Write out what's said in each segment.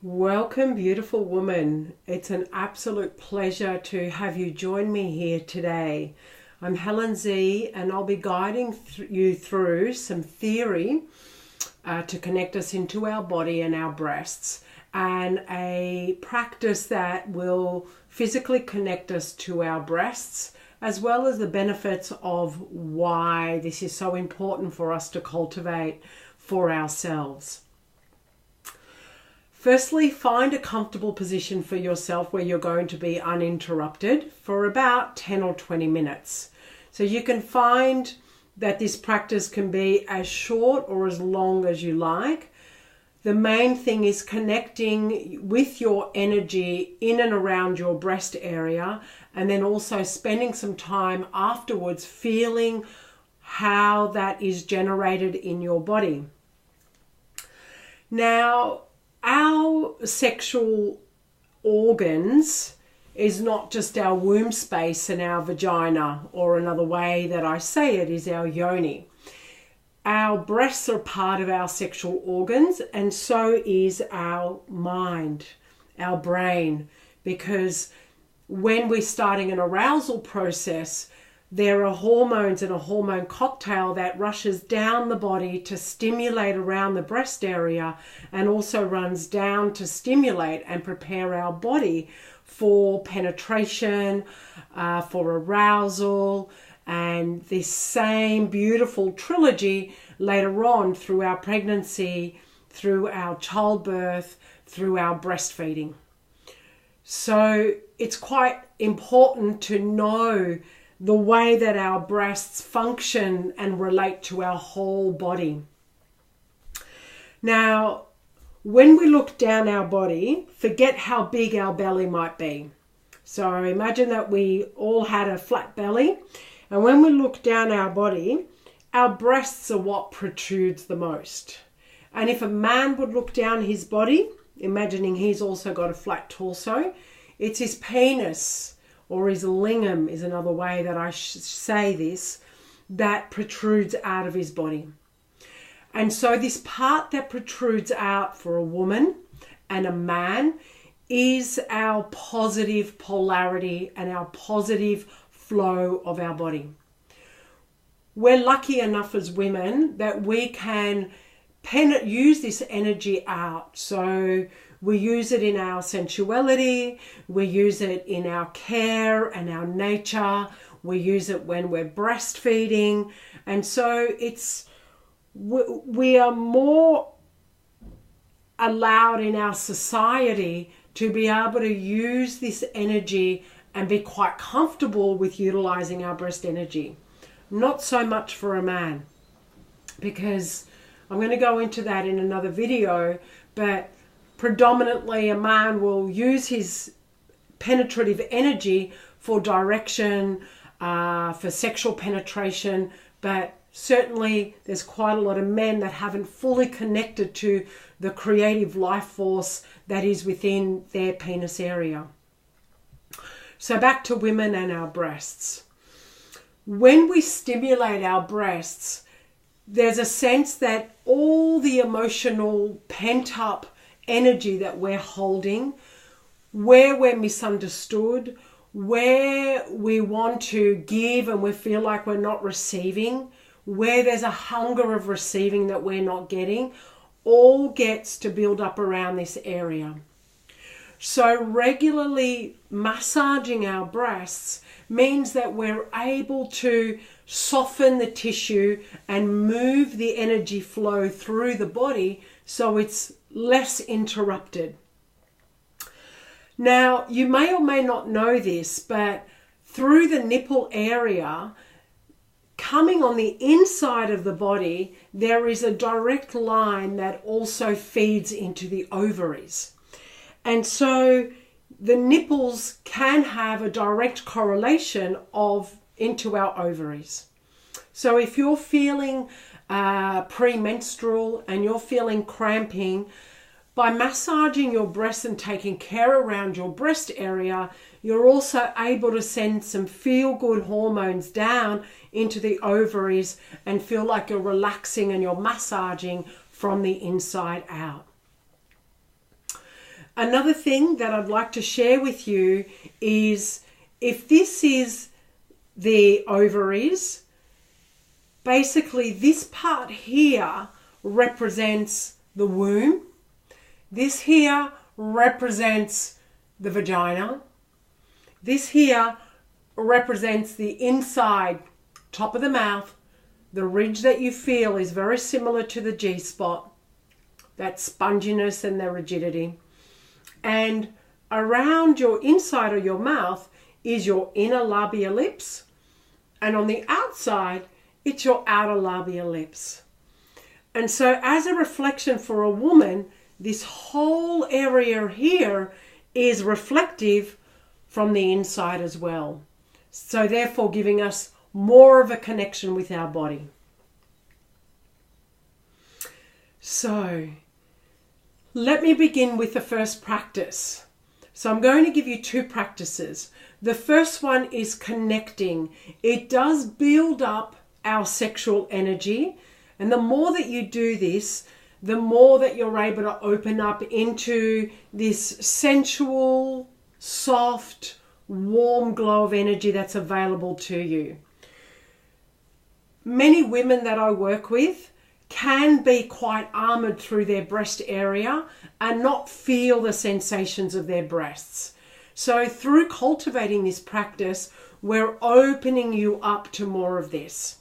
Welcome, beautiful woman. It's an absolute pleasure to have you join me here today. I'm Helen Zee, and I'll be guiding you through some theory to connect us into our body and our breasts, and a practice that will physically connect us to our breasts, as well as the benefits of why this is so important for us to cultivate for ourselves. Firstly, find a comfortable position for yourself where you're going to be uninterrupted for about 10 or 20 minutes. So you can find that this practice can be as short or as long as you like. The main thing is connecting with your energy in and around your breast area, and then also spending some time afterwards feeling how that is generated in your body. Now, our sexual organs is not just our womb space and our vagina, or another way that I say it is our yoni. Our breasts are part of our sexual organs, and so is our mind, our brain, because when we're starting an arousal process, there are hormones and a hormone cocktail that rushes down the body to stimulate around the breast area, and also runs down to stimulate and prepare our body for penetration, for arousal, and this same beautiful trilogy later on through our pregnancy, through our childbirth, through our breastfeeding. So it's quite important to know the way that our breasts function and relate to our whole body. Now, when we look down our body, forget how big our belly might be. So imagine that we all had a flat belly, and when we look down our body, our breasts are what protrudes the most. And if a man would look down his body, imagining he's also got a flat torso, it's his penis, or his lingam is another way that I say this, that protrudes out of his body. And so this part that protrudes out for a woman and a man is our positive polarity and our positive flow of our body. We're lucky enough as women that we can use this energy out. So we use it in our sensuality, we use it in our care and our nature, we use it when we're breastfeeding. And so we are more allowed in our society to be able to use this energy and be quite comfortable with utilizing our breast energy. Not so much for a man, because I'm going to go into that in another video, but predominantly a man will use his penetrative energy for direction, for sexual penetration, but certainly there's quite a lot of men that haven't fully connected to the creative life force that is within their penis area. So back to women and our breasts. When we stimulate our breasts, there's a sense that all the emotional pent-up energy that we're holding, where we're misunderstood, where we want to give and we feel like we're not receiving, where there's a hunger of receiving that we're not getting, all gets to build up around this area. So regularly massaging our breasts means that we're able to soften the tissue and move the energy flow through the body so it's less interrupted. Now, you may or may not know this, but through the nipple area, coming on the inside of the body, there is a direct line that also feeds into the ovaries. And so the nipples can have a direct correlation into our ovaries. So if you're feeling premenstrual and you're feeling cramping, by massaging your breasts and taking care around your breast area, you're also able to send some feel-good hormones down into the ovaries and feel like you're relaxing and you're massaging from the inside out. Another thing that I'd like to share with you is if this is the ovaries, basically this part here represents the womb. This here represents the vagina. This here represents the inside, top of the mouth. The ridge that you feel is very similar to the G-spot, that sponginess and the rigidity. And around your inside of your mouth is your inner labia lips, and on the outside, it's your outer labia lips. And so as a reflection for a woman, this whole area here is reflective from the inside as well. So therefore giving us more of a connection with our body. So let me begin with the first practice. So I'm going to give you two practices. The first one is connecting. It does build up our sexual energy. And the more that you do this, the more that you're able to open up into this sensual, soft, warm glow of energy that's available to you. Many women that I work with can be quite armored through their breast area and not feel the sensations of their breasts. So through cultivating this practice, we're opening you up to more of this,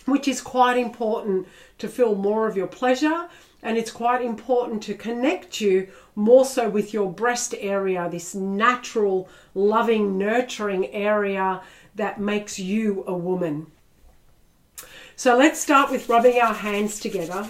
which is quite important to feel more of your pleasure, and it's quite important to connect you more so with your breast area, this natural, loving, nurturing area that makes you a woman. So let's start with rubbing our hands together.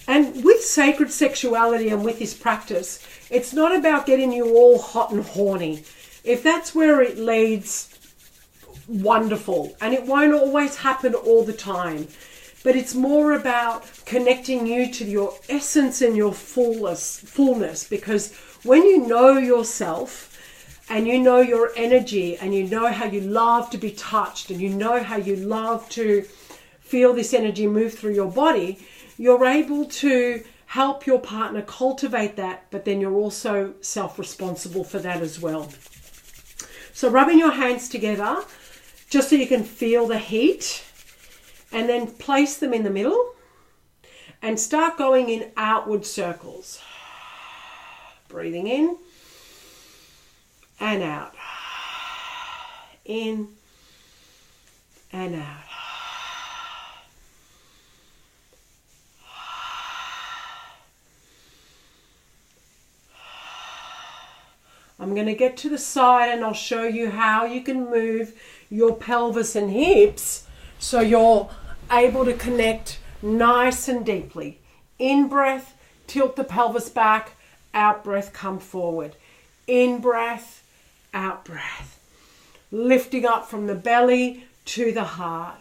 And with sacred sexuality and with this practice, it's not about getting you all hot and horny. If that's where it leads, wonderful. And it won't always happen all the time. But it's more about connecting you to your essence and your fullness. Because when you know yourself, and you know your energy, and you know how you love to be touched, and you know how you love to feel this energy move through your body, you're able to help your partner cultivate that, but then you're also self-responsible for that as well. So rubbing your hands together, just so you can feel the heat, and then place them in the middle, and start going in outward circles. Breathing in, and out, in and out. I'm going to get to the side and I'll show you how you can move your pelvis and hips so you're able to connect nice and deeply. In breath, tilt the pelvis back, out breath, come forward. In breath, out breath, lifting up from the belly to the heart.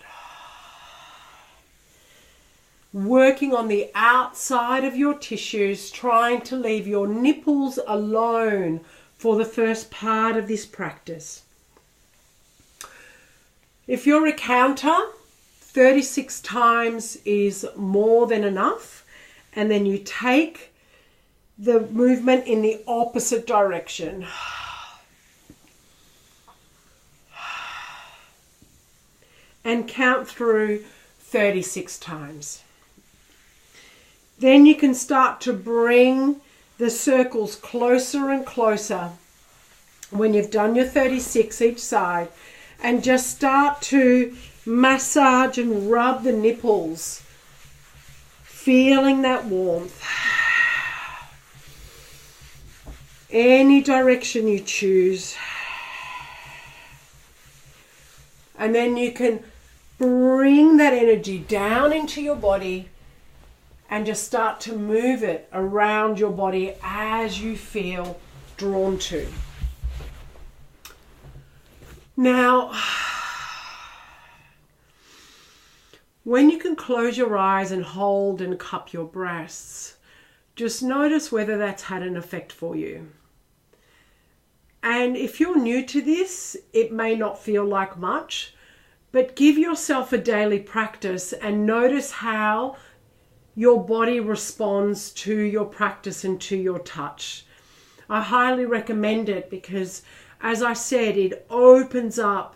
Working on the outside of your tissues, trying to leave your nipples alone for the first part of this practice. If you're a counter, 36 times is more than enough, and then you take the movement in the opposite direction. And count through 36 times. Then you can start to bring the circles closer and closer when you've done your 36 each side, and just start to massage and rub the nipples, feeling that warmth. Any direction you choose. And then you can bring that energy down into your body and just start to move it around your body as you feel drawn to. Now, when you can close your eyes and hold and cup your breasts, just notice whether that's had an effect for you. And if you're new to this, it may not feel like much, but give yourself a daily practice and notice how your body responds to your practice and to your touch. I highly recommend it because, as I said, it opens up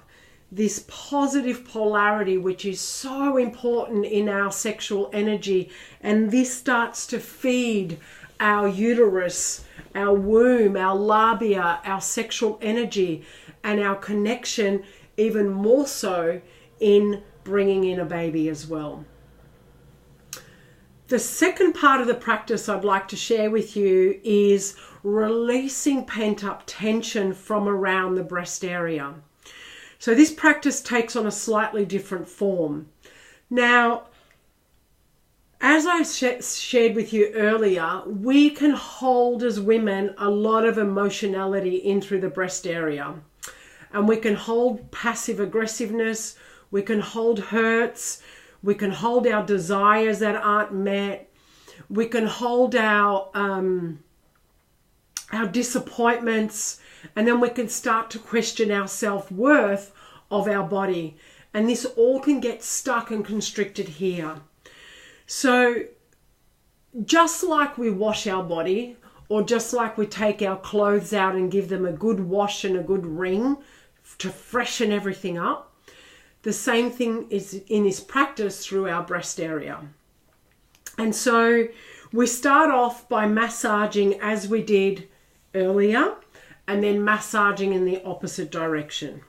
this positive polarity, which is so important in our sexual energy. And this starts to feed our uterus, our womb, our labia, our sexual energy, and our connection even more so in bringing in a baby as well. The second part of the practice I'd like to share with you is releasing pent-up tension from around the breast area. So this practice takes on a slightly different form. Now, as I shared with you earlier, we can hold as women a lot of emotionality in through the breast area. And we can hold passive aggressiveness, we can hold hurts, we can hold our desires that aren't met, we can hold our disappointments, and then we can start to question our self-worth of our body. And this all can get stuck and constricted here. So just like we wash our body, or just like we take our clothes out and give them a good wash and a good wring to freshen everything up, the same thing is in this practice through our breast area. And so we start off by massaging as we did earlier, and then massaging in the opposite direction.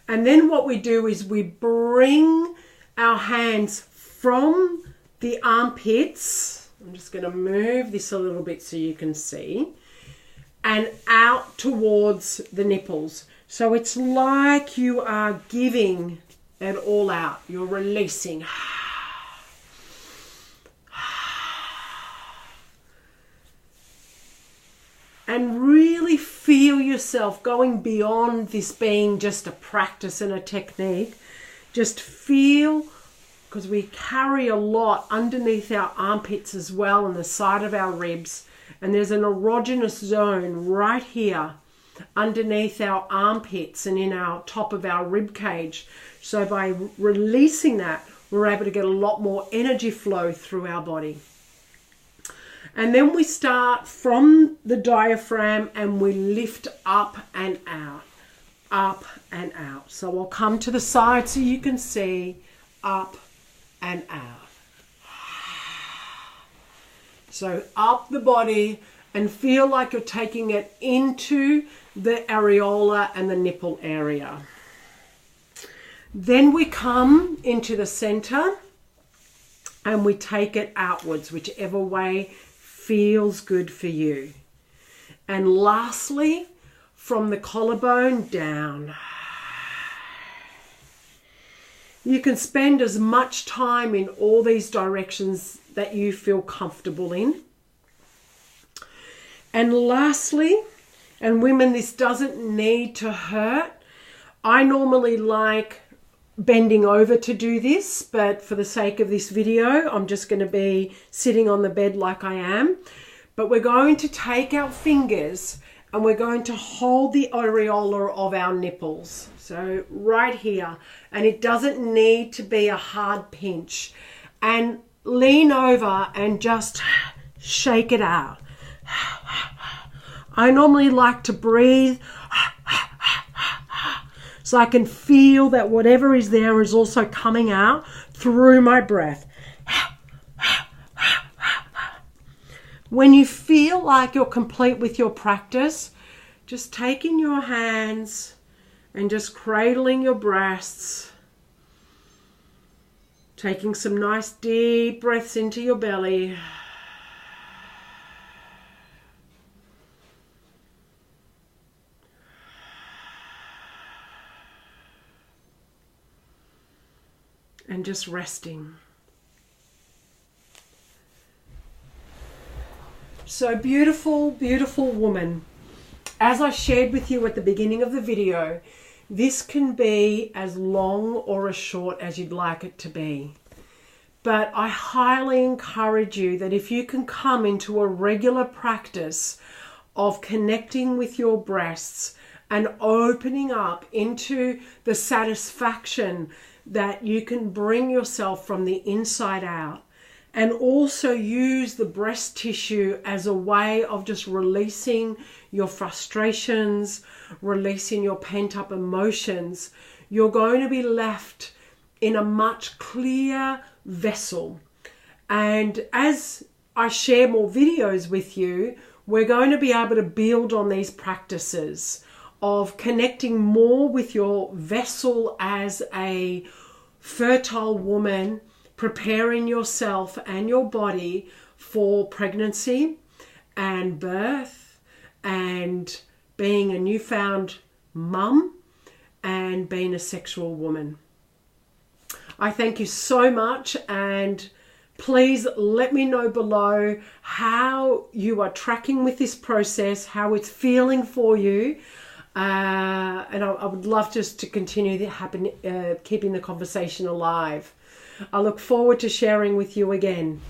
And then what we do is we bring our hands from the armpits. I'm just going to move this a little bit so you can see, and out towards the nipples. So it's like you are giving it all out. You're releasing. And really feel yourself going beyond this being just a practice and a technique. Just feel, because we carry a lot underneath our armpits as well, and the side of our ribs. And there's an erogenous zone right here underneath our armpits and in our top of our rib cage. So by releasing that, we're able to get a lot more energy flow through our body. And then we start from the diaphragm and we lift up and out, up and out. So I'll come to the side so you can see, up and out. So up the body and feel like you're taking it into the areola and the nipple area. Then we come into the center and we take it outwards, whichever way feels good for you. And lastly, from the collarbone down. You can spend as much time in all these directions that you feel comfortable in. And lastly, and women, this doesn't need to hurt. I normally like bending over to do this, but for the sake of this video, I'm just going to be sitting on the bed like I am. But we're going to take our fingers and we're going to hold the areola of our nipples. So right here, and it doesn't need to be a hard pinch. And lean over and just shake it out. I normally like to breathe so I can feel that whatever is there is also coming out through my breath. When you feel like you're complete with your practice, just taking your hands and just cradling your breasts, taking some nice deep breaths into your belly. And just resting. So beautiful, beautiful woman. As I shared with you at the beginning of the video, this can be as long or as short as you'd like it to be. But I highly encourage you that if you can come into a regular practice of connecting with your breasts and opening up into the satisfaction that you can bring yourself from the inside out, and also use the breast tissue as a way of just releasing your frustrations, releasing your pent-up emotions, you're going to be left in a much clearer vessel. And as I share more videos with you, we're going to be able to build on these practices of connecting more with your vessel as a fertile woman, preparing yourself and your body for pregnancy and birth and being a newfound mum and being a sexual woman. I thank you so much, and please let me know below how you are tracking with this process, how it's feeling for you. And I would love just to continue keeping the conversation alive. I look forward to sharing with you again.